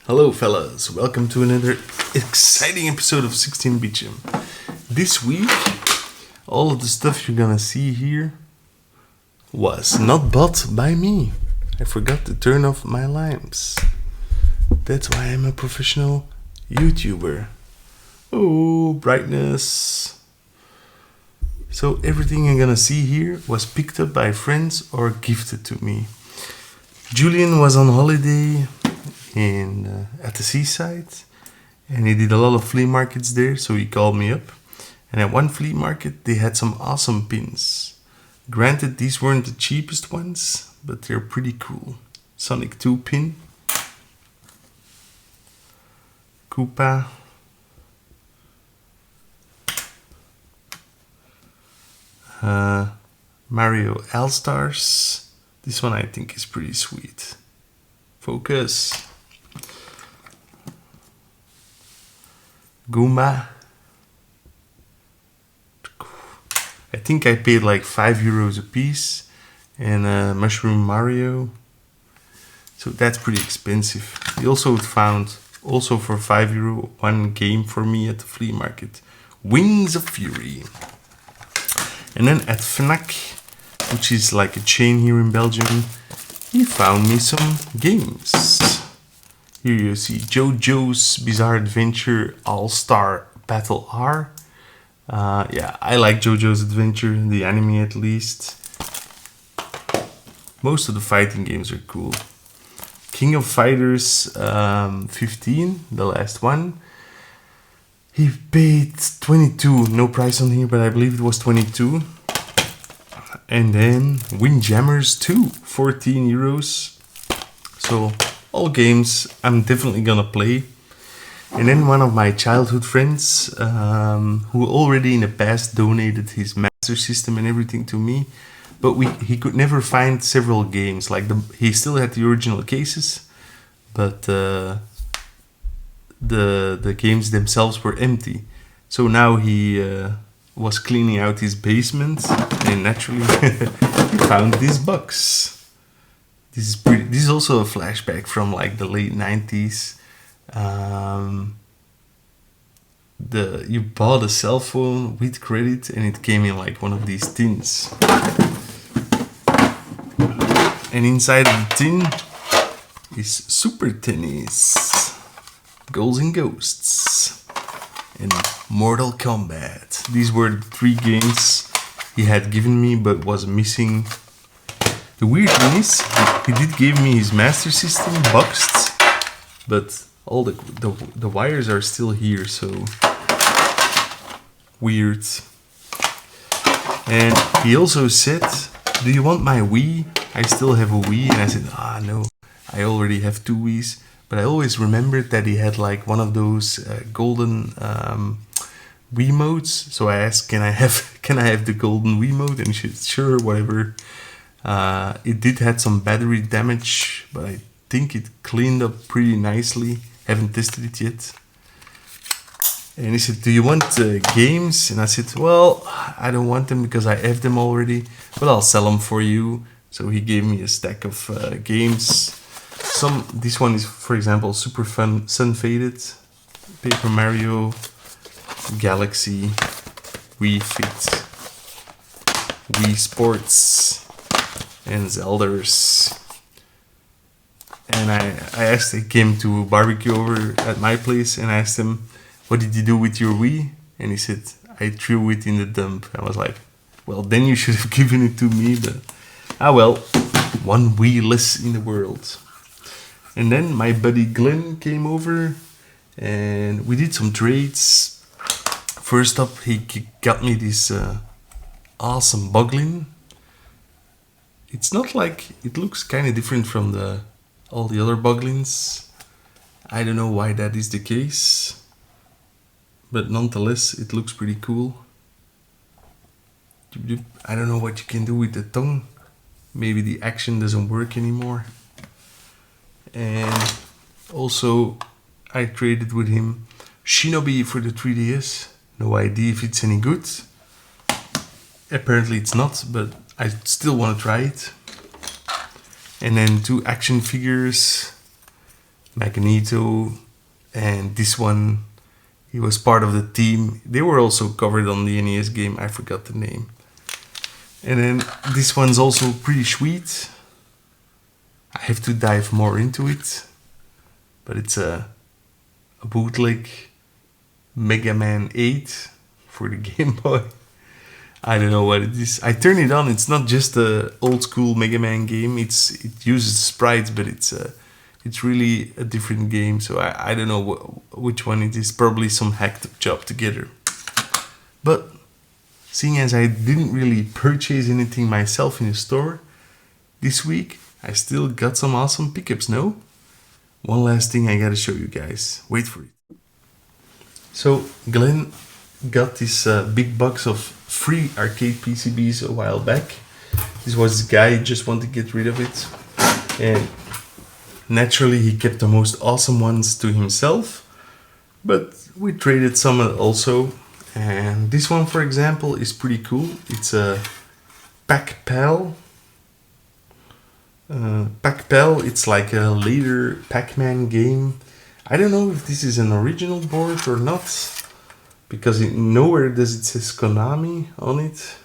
Hello fellas, welcome to another exciting episode of 16-bit Gym. This week, all of the stuff you're gonna see here was not bought by me. I forgot to turn off my lamps. That's why I'm a professional YouTuber. Oh, brightness. So everything you're gonna see here was picked up by friends or gifted to me. Julian was on holiday at the seaside, and he did a lot of flea markets there, so he called me up. And at one flea market they had some awesome pins. Granted, these weren't the cheapest ones, but they're pretty cool. Sonic 2 pin, Koopa, Mario All-Stars. This one I think is pretty sweet. Focus. Goomba. I think I paid like €5 a piece. And Mushroom Mario. So that's pretty expensive. We also found, for €5, one game for me at the flea market. Wings of Fury. And then at Fnac, which is like a chain here in Belgium, he found me some games. Here you see JoJo's Bizarre Adventure All-Star Battle R. Yeah, I like JoJo's Adventure, the anime at least. Most of the fighting games are cool. King of Fighters 15, the last one. He paid 22, no price on here, but I believe it was 22. And then Windjammers 2, €14. So all games I'm definitely gonna play. And then one of my childhood friends, who already in the past donated his Master System and everything to me, but he could never find several games. Like he still had the original cases, but the games themselves were empty. So now he was cleaning out his basement, and naturally he found this box. This is also a flashback from like the late 90s. You bought a cell phone with credit and it came in like one of these tins. And inside of the tin is Super Tennis, Goals and Ghosts, and Mortal Kombat. These were the 3 games he had given me but was missing. The weird thing is, he did give me his Master System boxed, but all the wires are still here, so weird. And he also said, "Do you want my Wii? I still have a Wii." And I said, no, I already have 2 Wiis. But I always remembered that he had like one of those golden Wiimotes. So I asked, can I have the golden Wiimote? And he said, sure, whatever. It did had some battery damage, but I think it cleaned up pretty nicely. Haven't tested it yet. And he said, do you want games? And I said, well, I don't want them because I have them already, but I'll sell them for you. So he gave me a stack of games. This one is, for example, Super Fun Sun Faded, Paper Mario, Galaxy, Wii Fit, Wii Sports, and Zelda's. And I came to barbecue over at my place and I asked him, what did you do with your Wii? And he said, I threw it in the dump. I was like, well, then you should have given it to me, but well, one Wii less in the world. And then my buddy Glenn came over and we did some trades. First up, he got me this awesome Boglin. It's not like, it looks kind of different from all the other Boglins. I don't know why that is the case, but nonetheless it looks pretty cool. I don't know what you can do with the tongue. Maybe the action doesn't work anymore. And also I traded with him Shinobi for the 3DS. No idea if it's any good. Apparently it's not, but I still want to try it. And then 2 action figures. Magneto, and this one, he was part of the team. They were also covered on the NES game. I forgot the name. And then this one's also pretty sweet. I have to dive more into it, but it's a bootleg Mega Man 8 for the Game Boy. I don't know what it is. I turn it on. It's not just a old school Mega Man game. It uses sprites, but it's really a different game. So I don't know which one it is. Probably some hacked up job together. But seeing as I didn't really purchase anything myself in the store this week, I still got some awesome pickups. No, one last thing I gotta show you guys. Wait for it. So Glenn got this big box of free arcade PCBs a while back. This was this guy, just wanted to get rid of it, and naturally he kept the most awesome ones to himself, but we traded some also. And this one, for example, is pretty cool. It's a Pac-Pal. Pac-Pal, it's like a later Pac-Man game. I don't know if this is an original board or not, because nowhere does it says Konami on it.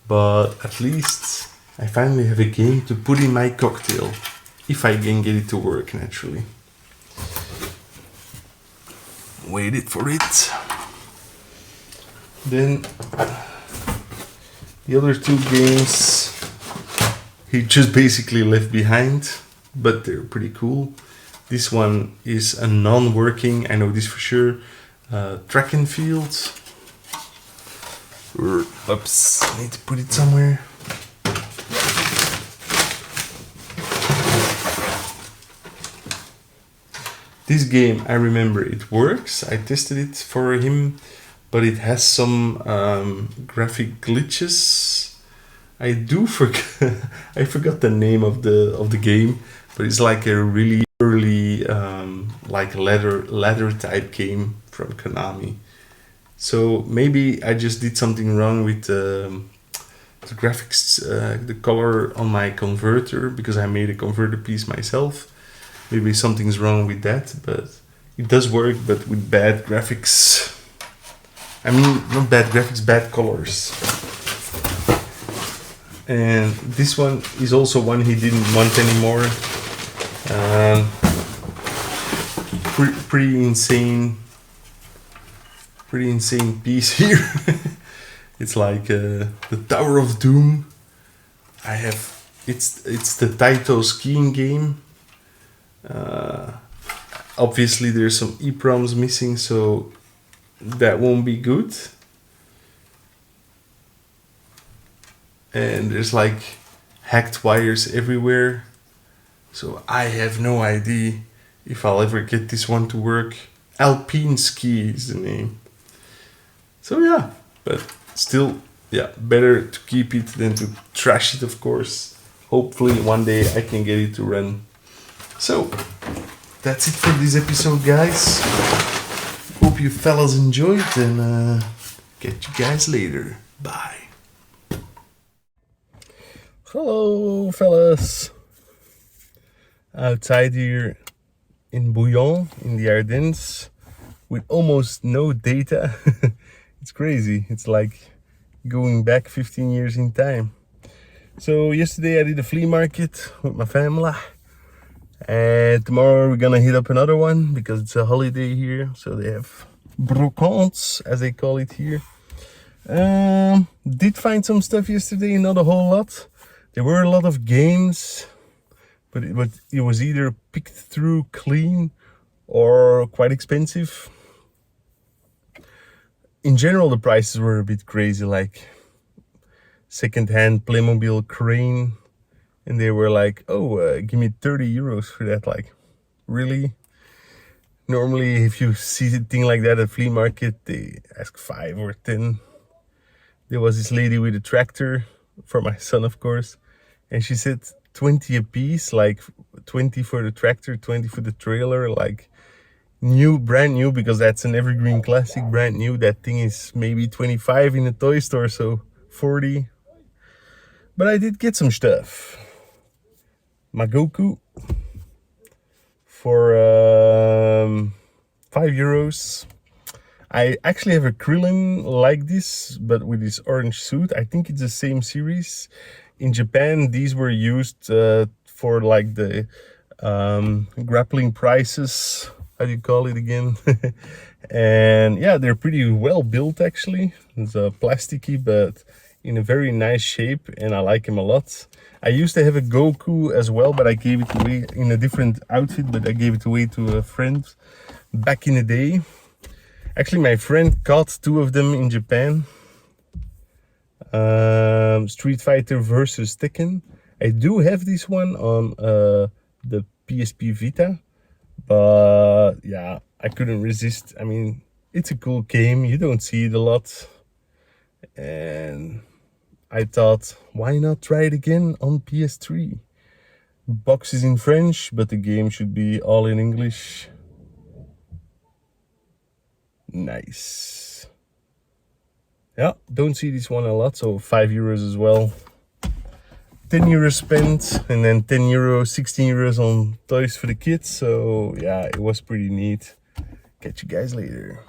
But at least I finally have a game to put in my cocktail, if I can get it to work naturally. Waited for it. Then the other two games he just basically left behind, but they're pretty cool. This one is a non-working, I know this for sure, track and field. Oops, I need to put it somewhere. This game, I remember it works. I tested it for him, but it has some graphic glitches. I forgot the name of the game, but it's like a really early like ladder type game from Konami. So maybe I just did something wrong with the graphics, the color on my converter, because I made a converter piece myself. Maybe something's wrong with that, but it does work, but with bad graphics. I mean, not bad graphics, bad colors. And this one is also one he didn't want anymore. Pretty insane piece here. It's like the Tower of Doom. It's the Taito skiing game. Obviously there's some EPROMs missing, so that won't be good. And there's like hacked wires everywhere, so I have no idea if I'll ever get this one to work. Alpine Ski is the name. So yeah, but still, yeah, better to keep it than to trash it, of course. Hopefully one day I can get it to run. So that's it for this episode, guys. Hope you fellas enjoyed, and get you guys later. Bye. Hello, fellas. Outside here in Bouillon, in the Ardennes, with almost no data. It's crazy. It's like going back 15 years in time. So yesterday I did a flea market with my family. And tomorrow we're gonna hit up another one because it's a holiday here. So they have brocantes, as they call it here. Did find some stuff yesterday, not a whole lot. There were a lot of games, but it was either picked through clean or quite expensive. In general, the prices were a bit crazy, like second-hand Playmobil crane, and they were like, oh, give me 30 euros for that. Like, really? Normally, if you see a thing like that at flea market, they ask 5 or 10. There was this lady with a tractor, for my son, of course, and she said 20 a piece, like 20 for the tractor, 20 for the trailer, like new, brand new, because that's an evergreen classic, brand new. That thing is maybe 25 in a toy store, so 40. But I did get some stuff. My Goku for €5. I actually have a Krillin like this, but with this orange suit. I think it's the same series. In Japan, these were used for like the grappling prices. How do you call it again? And yeah, they're pretty well built actually. It's plasticky, but in a very nice shape, and I like him a lot. I used to have a Goku as well, but I gave it away in a different outfit, but I gave it away to a friend back in the day. Actually, my friend caught 2 of them in Japan. Street Fighter versus Tekken. I do have this one on the PSP Vita, but yeah, I couldn't resist. I mean, it's a cool game. You don't see it a lot. And I thought, why not try it again on PS3? Box is in French, but the game should be all in English. Nice. Yeah, don't see this one a lot, so €5 as well. €10 spent, and then €10, €16 on toys for the kids. So yeah, it was pretty neat. Catch you guys later.